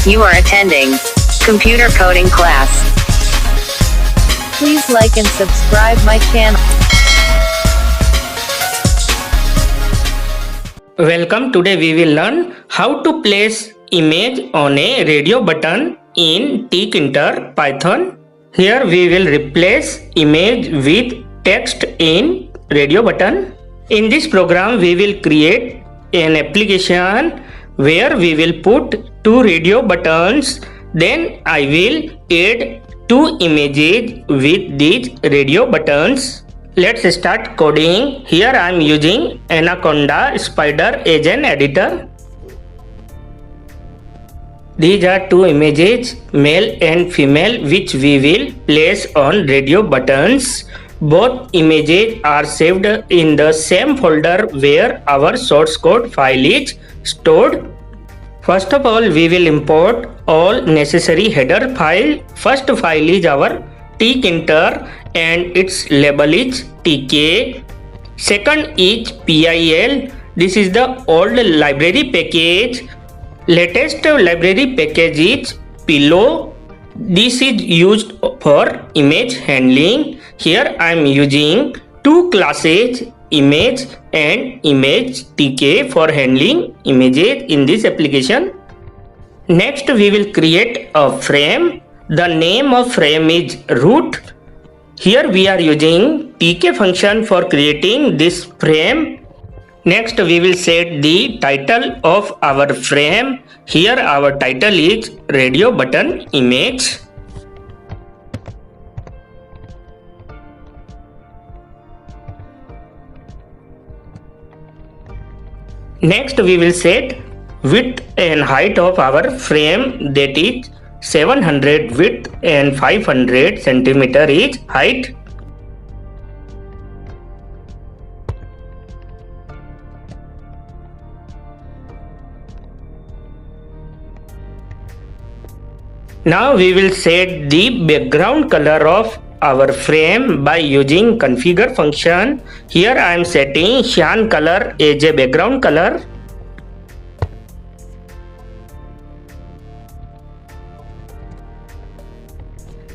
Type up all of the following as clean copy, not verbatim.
You are attending computer coding class. Please like and subscribe my channel. Welcome. Today we will learn how to place image on a radio button in tkinter Python. Here we will replace image with text in radio button. In this program we will create an application where we will put two radio buttons. Then I will add two images with these radio buttons. Let's start coding. Here I am using Anaconda Spider as an editor. These are two images, male and female, which we will place on radio buttons. Both images are saved in the same folder where our source code file is stored. First of all, we will import all necessary header file. First file is our tkinter and its label is tk. Second is pil. This is the old library package. Latest library package is pillow. This is used for image handling. Here I am using two classes, image and image tk, for handling images in this application. Next we will create a frame. The name of frame is root. Here we are using tk function for creating this frame. Next we will set the title of our frame. Here our title is radio button image. Next we will set width and height of our frame, that is 700 width and 500 centimeter is height. Now we will set the background color of our frame by using configure function. Here I am setting cyan color as a background color.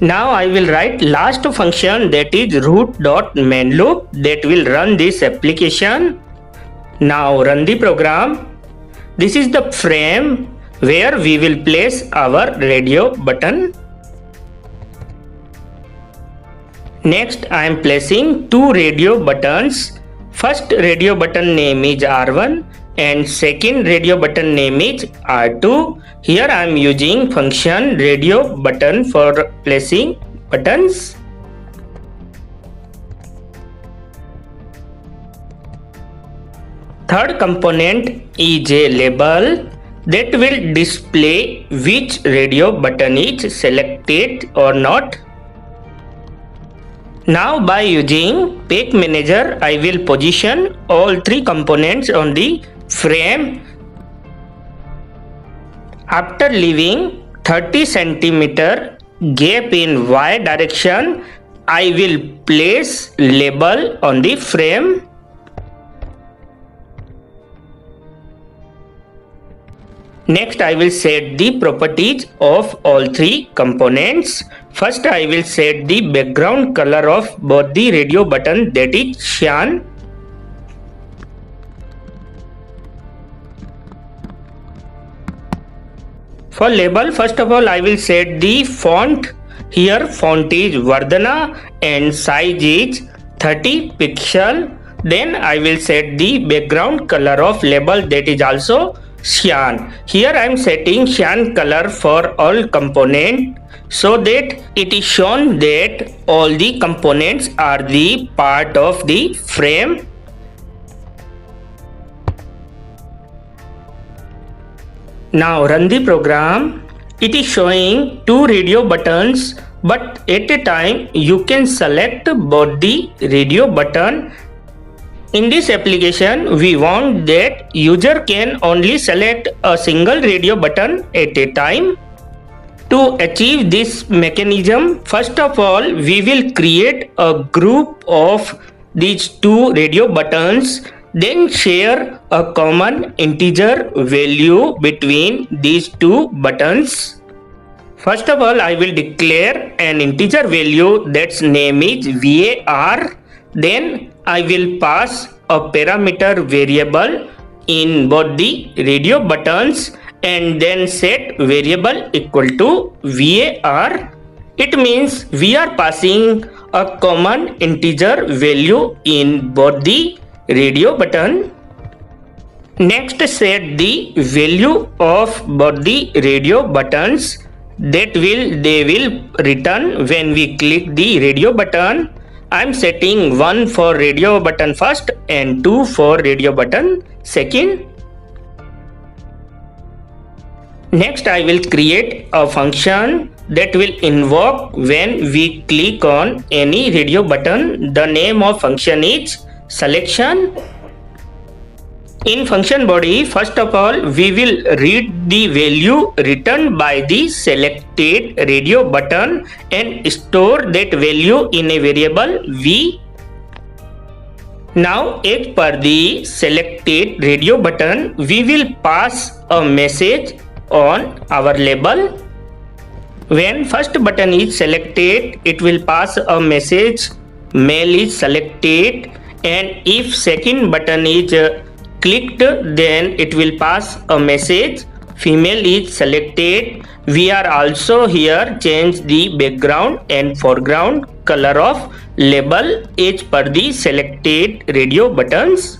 Now I will write last function, that is root.mainLoop, that will run this application. Now run the program. This is the frame where we will place our radio button. Next I am placing two radio buttons. First radio button name is R1 and second radio button name is R2. Here I am using function radio button for placing buttons. Third component is a label that will display which radio button is selected or not. Now by using Pack Manager, I will position all three components on the frame. After leaving 30 centimeter gap in Y direction, I will place label on the frame. Next I will set the properties of all three components. First I will set the background color of both the radio button, that is cyan. For label, first of all I will set the font. Here font is Vardhana and size is 30 pixel. Then I will set the background color of label, that is also cyan. Here I am setting cyan color for all component so that it is shown that all the components are the part of the frame. Now run the program. It is showing two radio buttons, but at a time you can select both the radio button. In this application, we want that user can only select a single radio button at a time. To achieve this mechanism, first of all, we will create a group of these two radio buttons. Then share a common integer value between these two buttons. First of all, I will declare an integer value that's name is var. Then I will pass a parameter variable in both the radio buttons and then set variable equal to var. It means we are passing a common integer value in both the radio button. Next, set the value of both the radio buttons they will return when we click the radio button. I am setting 1 for radio button first and 2 for radio button second. Next, I will create a function that will invoke when we click on any radio button. The name of function is selection. In function body, first of all, we will read the value returned by the selected radio button and store that value in a variable v. Now, as per the selected radio button, we will pass a message on our label. When first button is selected, it will pass a message male is selected, and if second button is clicked, then it will pass a message female is selected. We are also here change the background and foreground color of label as per the selected radio buttons.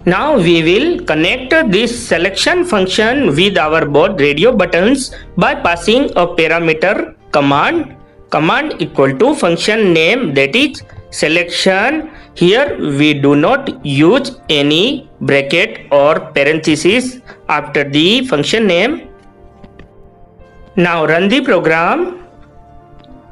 Now we will connect this selection function with our both radio buttons by passing a parameter command. Command equal to function name, that is selection. Here we do not use any bracket or parenthesis after the function name. Now run the program.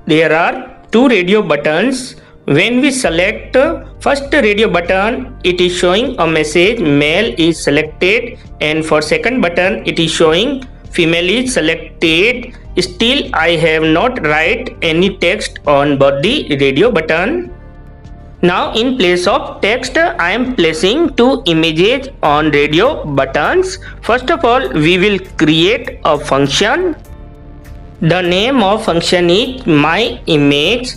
There are two radio buttons. When we select first radio button, it is showing a message male is selected, and for second button it is showing female is selected. Still I have not write any text on both the radio button. Now in place of text, I am placing two images on radio buttons. First of all, we will create a function. The name of function is myImage.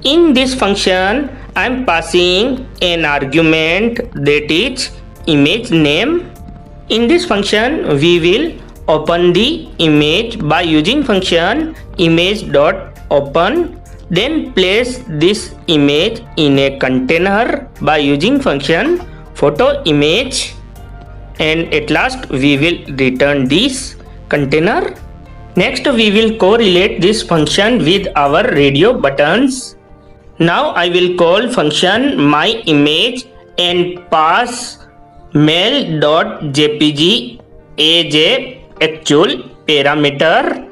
In this function, I am passing an argument that is image name. In this function, we will open the image by using function image.open. Then place this image in a container by using function photo image, and at last we will return this container. Next, we will correlate this function with our radio buttons. Now I will call function myImage and pass mail.jpg as a actual parameter,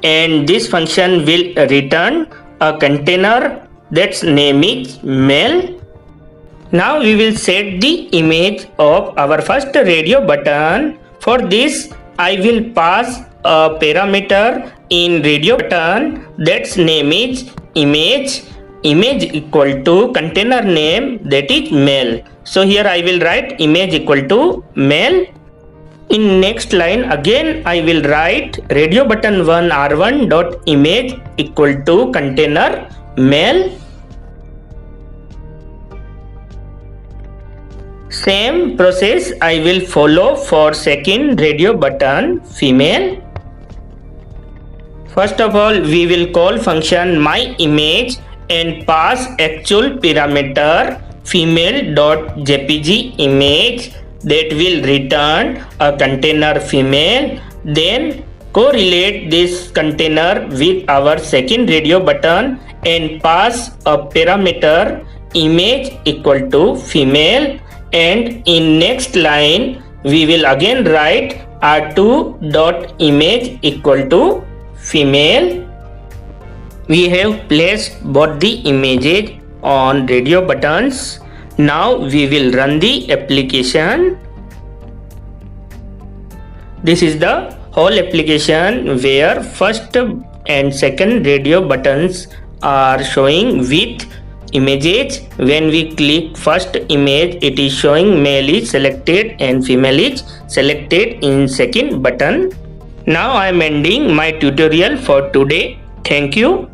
and this function will return a container that's name is mail. Now we will set the image of our first radio button. For this, I will pass a parameter in radio button that's name is image. Image equal to container name, that is mail. So here I will write image equal to mail. In next line again I will write radio button 1 r1 dot image equal to container mail. Same process I will follow for second radio button female. First of all, we will call function myImage and pass actual parameter female.jpg image that will return a container female. Then correlate this container with our second radio button and pass a parameter image equal to female, and in next line we will again write r2.image equal to female. We have placed both the images on radio buttons. Now we will run the application. This is the whole application where first and second radio buttons are showing with images. When we click first image, it is showing male is selected and female is selected in second button. Now I am ending my tutorial for today. Thank you.